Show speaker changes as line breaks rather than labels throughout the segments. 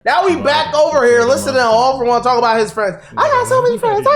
Now we back over here listening to All For One talk about his friends. I got so many friends.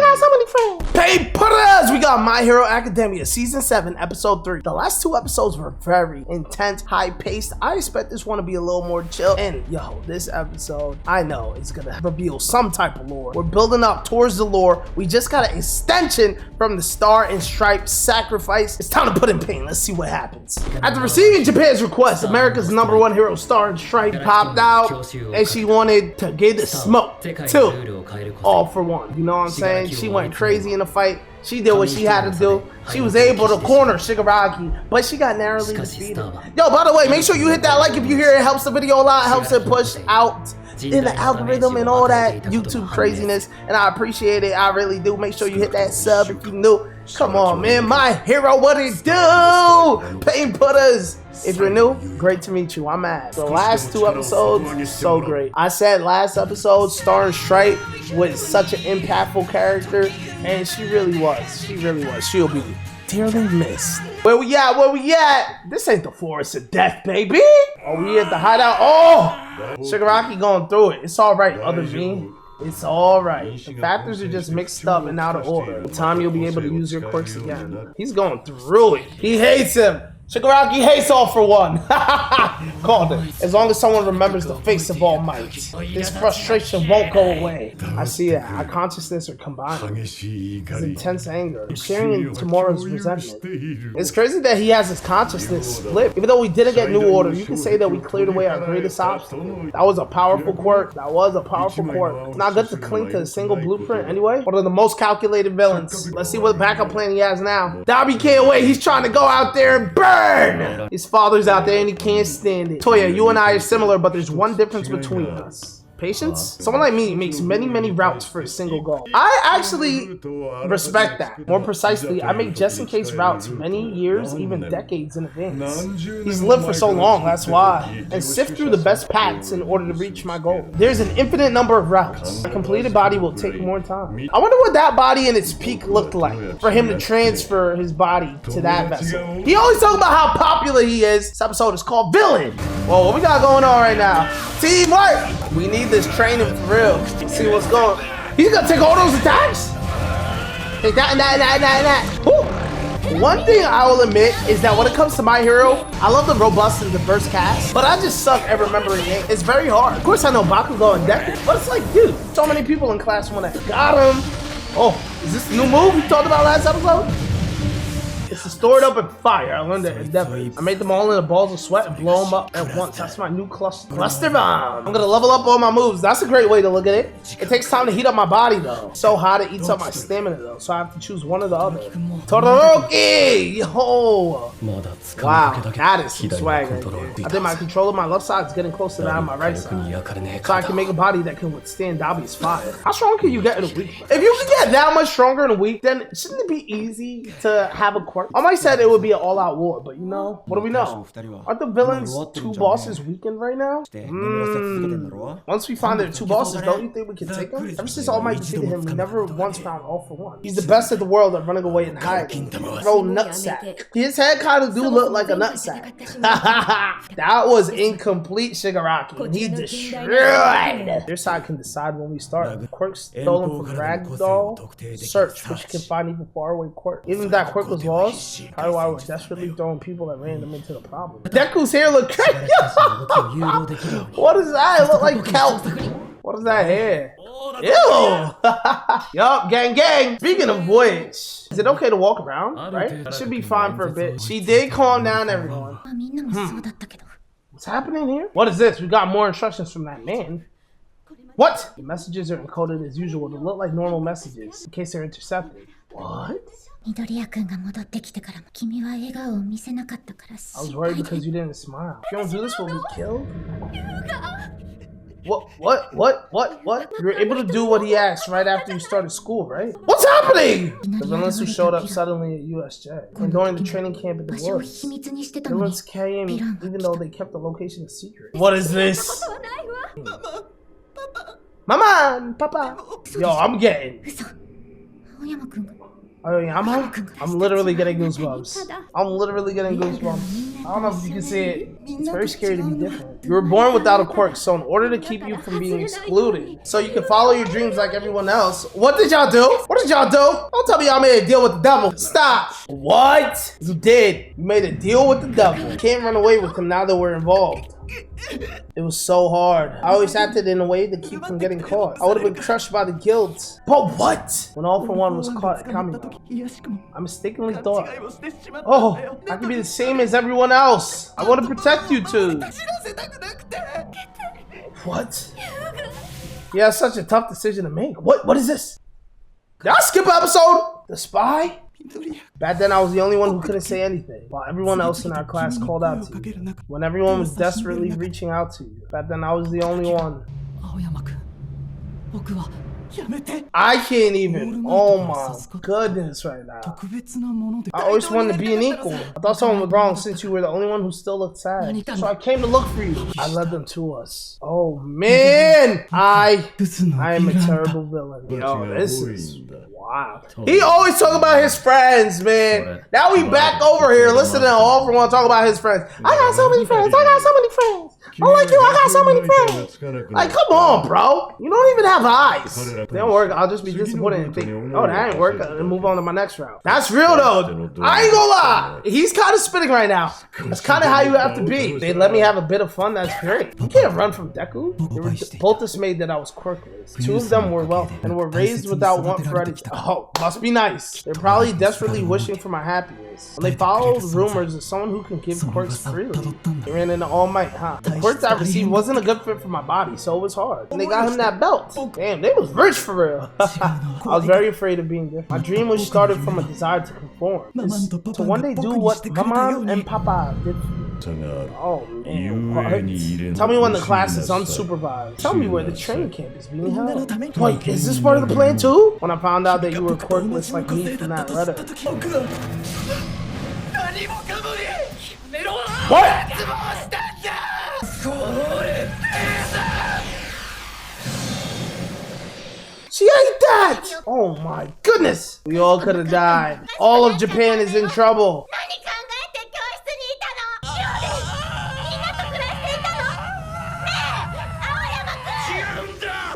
Pain Putters! We got My Hero Academia Season 7, Episode 3. The last two episodes were very intense, high-paced. I expect this one to be a little more chill. And yo, this episode, I know it's gonna reveal some type of lore. We're building up towards the lore. We just got an extension from the Star and Stripe sacrifice. It's time to put in Pain. Let's see what happens. After receiving Japan's request, America's #1 hero Star and Stripe popped out, and she wanted to give the smoke to All For One. You know what I'm saying? She went crazy in the fight. She did what she had to do. She was able to corner Shigaraki, but she got narrowly defeated. Yo, by the way, make sure you hit that like if you hear it. Helps the video a lot, helps it push out in the algorithm and all that YouTube craziness, and I appreciate it. I really do. Make sure you hit that sub if you new. Come on, man. My hero, what it do? Pain Putters. If you're new, great to meet you. I'm mad. The last two episodes, so great. I said last episode, Star and Stripe was such an impactful character, and she really was. She really was. She'll be dearly missed. Where we at? Where we at? This ain't the forest of death, baby. Are we at the hideout? Oh! Shigaraki going through it. It's all right, other me. It's alright. The factors are just mixed up and out of order. In time you'll be able to use your quirks again. He's going through it. He hates him. Shigaraki hates All For One. Called it. As long as someone remembers the face of All Might, this frustration won't go away. I see that. Our consciousness are combining. His intense anger, sharing tomorrow's resentment. It's crazy that he has his consciousness split. Even though we didn't get New Order, you can say that we cleared away our greatest obstacle. That was a powerful quirk. That was a powerful quirk. It's not good to cling to a single blueprint anyway. One of the most calculated villains. Let's see what backup plan he has now. Dabi can't wait. He's trying to go out there and burn. His father's out there and he can't stand it. Toya, you and I are similar, but there's one difference between us. Patience? Someone like me makes many routes for a single goal. I actually respect that. More precisely, I make just-in-case routes many years, even decades in advance. He's lived for so long, that's why. And sift through the best paths in order to reach my goal. There's an infinite number of routes. A completed body will take more time. I wonder what that body in its peak looked like for him to transfer his body to that vessel. He always talks about how popular he is. This episode is called Villain. Whoa, what we got going on right now? Teamwork! We need this training for real. Let's see what's going on. He's gonna take all those attacks? Take that and that and that and that and that. Woo. One thing I will admit is that when it comes to My Hero, I love the robust and diverse cast, but I just suck at remembering it. It's very hard. Of course I know Bakugo and Deku, but it's like, dude, so many people in class 1A. Got him. Oh, is this the new move we talked about last episode? It's stored up in fire. I learned it in Endeavor. I made them all into balls of sweat and blow them up at once. That's my new cluster bomb. I'm gonna level up all my moves. That's a great way to look at it. It takes time to heat up my body though. So hot it eats up my stamina though. So I have to choose one or the other. Todoroki! Yo! Wow, that is some swag right there. I think my control of my left side is getting closer to that on my right side. So I can make a body that can withstand Dabi's fire. How strong can you get in a week? If you can get that much stronger in a week, then shouldn't it be easy to have a quirk? I might said it would be an all-out war, but you know, what do we know? Aren't the villains' two bosses weakened right now? Once we find their two bosses, don't you think we can take them? Ever since All Might defeated him, we never once found All For One. He's the best in the world at running away and hiding. Throw nutsack. His head kind of do look like a nutsack. That was incomplete Shigaraki. He destroyed. Your side can decide when we start. The quirk stolen from Ragdoll. Search, which can find even faraway quirk. Even if that quirk was lost, probably why we're desperately throwing people that ran them into the problem. Deku's hair look crazy. What is that? It look like kelp. What is that hair? Ew! Yup, gang. Speaking of which, is it okay to walk around? Right? It should be fine for a bit. She did calm down everyone. What's happening here? What is this? We got more instructions from that man. What? The messages are encoded as usual to look like normal messages in case they're intercepted. What? I was worried because you didn't smile. If you don't do this, we'll be killed? What? You were able to do what he asked right after you started school, right? What's happening? The villains who showed up suddenly at USJ and during the training camp in the woods. Villains came even though they kept the location a secret. What is this? Mama! Papa! Yo, I'm getting... Oh yeah, I'm literally getting goosebumps. I'm literally getting goosebumps. don't know if you can see it. It's very scary to be different. You were born without a quirk, so in order to keep you from being excluded, so you can follow your dreams like everyone else. What did y'all do? What did y'all do? Don't tell me y'all made a deal with the devil. Stop. What? You did. You made a deal with the devil. You can't run away with him now that we're involved. It was so hard. I always acted in a way to keep from getting caught. I would have been crushed by the guilt. But what? When All For One was caught at Kamino, I mistakenly thought, oh, I can be the same as everyone else. I want to protect you two. What? Yeah, it's such a tough decision to make. What is this? Did I skip an episode? The spy? Back then I was the only one who couldn't say anything, while everyone else in our class called out to you. When everyone was desperately reaching out to you, back then I was the only one. I can't even. Oh my goodness right now. I always wanted to be an equal. I thought someone was wrong since you were the only one who still looked sad. So I came to look for you. I led them to us. Oh man. I am a terrible villain. Yo, this is wow. He always talk about his friends, man. Now we back over here listening to All For One talk about his friends. I got so many friends. I got so many friends. I'm like you, I got so many friends. Like, come on, bro. You don't even have eyes. If they don't work, I'll just be disappointed and think, oh, that ain't work, and move on to my next round. That's real, though. I ain't gonna lie. He's kind of spitting right now. That's kind of how you have to be. They let me have a bit of fun. That's great. You can't run from Deku. They were both dismayed that I was quirkless. Two of them were wealthy and were raised without want for anything. Oh, must be nice. They're probably desperately wishing for my happiness. When they followed rumors of someone who can give quirks freely, they ran into All Might, huh? The quirks I received wasn't a good fit for my body, so it was hard. And they got him that belt. Damn, they was rich for real. I was very afraid of being different. My dream was started from a desire to conform. To one day do what Mama and Papa did for me. Oh man. Tell me when the class is unsupervised. Tell me where the training camp is being held. Wait, is this part of the plan too? When I found out that you were quirkless like me from that letter. What? She ate that! Oh my goodness! We all could have died. All of Japan is in trouble.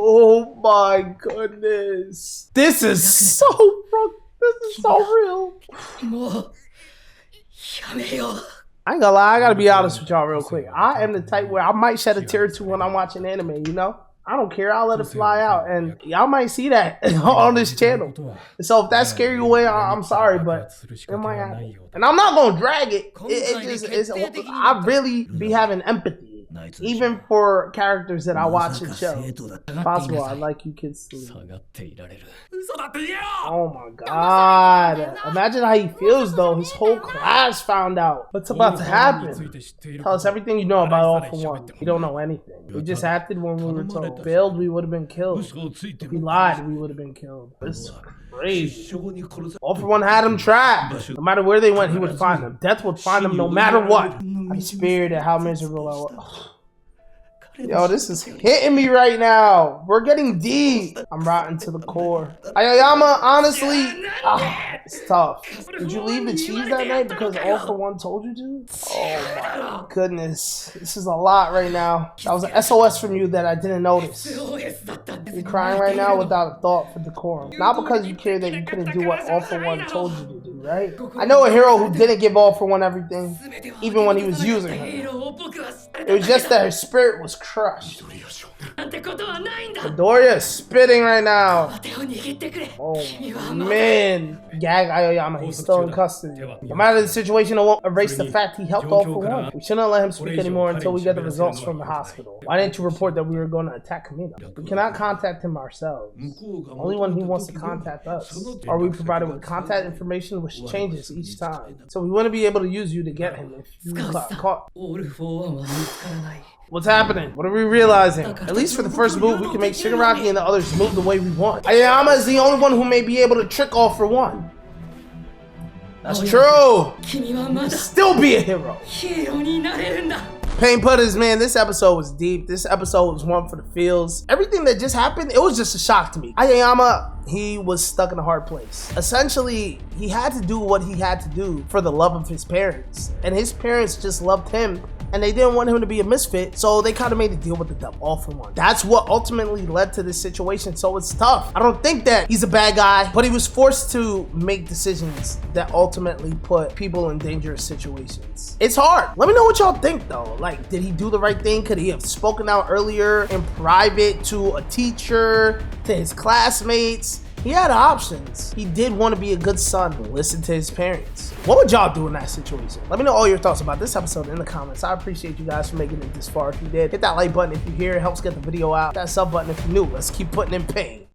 Oh my goodness. This is so wrong. This is so real. I ain't gonna lie, I gotta be honest with y'all real quick. I am the type where I might shed a tear or two when I'm watching anime, you know? I don't care, I'll let it fly out, and y'all might see that on this channel. So if that scare you away, I'm sorry, but it might happen. And I'm not gonna drag it. I really be having empathy. Even for characters that I watch and show. If possible, I'd like you kids to leave. Oh my god. Imagine how he feels though. His whole class found out what's about to happen. Tell us everything you know about All For One. You don't know anything. We just acted when we were told. Bailed, we would have been killed. If we lied, we would have been killed. This is crazy. All For One had him trapped. No matter where they went, he would find them. Death would find them no matter what. I'm spared at how miserable I was. Yo, this is hitting me right now. We're getting deep. I'm rotten to the core. Aoyama, honestly, it's tough. Did you leave the cheese that night because All For One told you to? Oh my goodness. This is a lot right now. That was an SOS from you that I didn't notice. You're crying right now without a thought for decorum. Not because you care that you couldn't do what All For One told you to do, right? I know a hero who didn't give All For One everything, even when he was using her. It was just that her spirit was crushed. Midoriya is spitting right now. Oh man. Gag Aoyama, he's still in custody. No matter the situation, it won't erase the fact he helped All For One. We shouldn't let him speak anymore until we get the results from the hospital. Why didn't you report that we were going to attack Kamino? We cannot contact him ourselves. Only when he wants to contact us. Are we provided with contact information which changes each time? So we wouldn't be able to use you to get him if you got caught. What's happening? What are we realizing? At least for the first move, we can make Shigaraki and the others move the way we want. Aoyama is the only one who may be able to trick All For One. That's true. You can still be a hero. Pain Putters, man, this episode was deep. This episode was one for the feels. Everything that just happened, it was just a shock to me. Aoyama, he was stuck in a hard place. Essentially, he had to do what he had to do for the love of his parents. And his parents just loved him, and they didn't want him to be a misfit, so they kind of made a deal with the devil, all for one. That's what ultimately led to this situation, so it's tough. I don't think that he's a bad guy, but he was forced to make decisions that ultimately put people in dangerous situations. It's hard. Let me know what y'all think, though. Like, did he do the right thing? Could he have spoken out earlier in private to a teacher, to his classmates? He had options. He did want to be a good son and listen to his parents. What would y'all do in that situation? Let me know all your thoughts about this episode in the comments. I appreciate you guys for making it this far. If you did, hit that like button if you're here. It helps get the video out. That sub button if you're new. Let's keep putting in pain.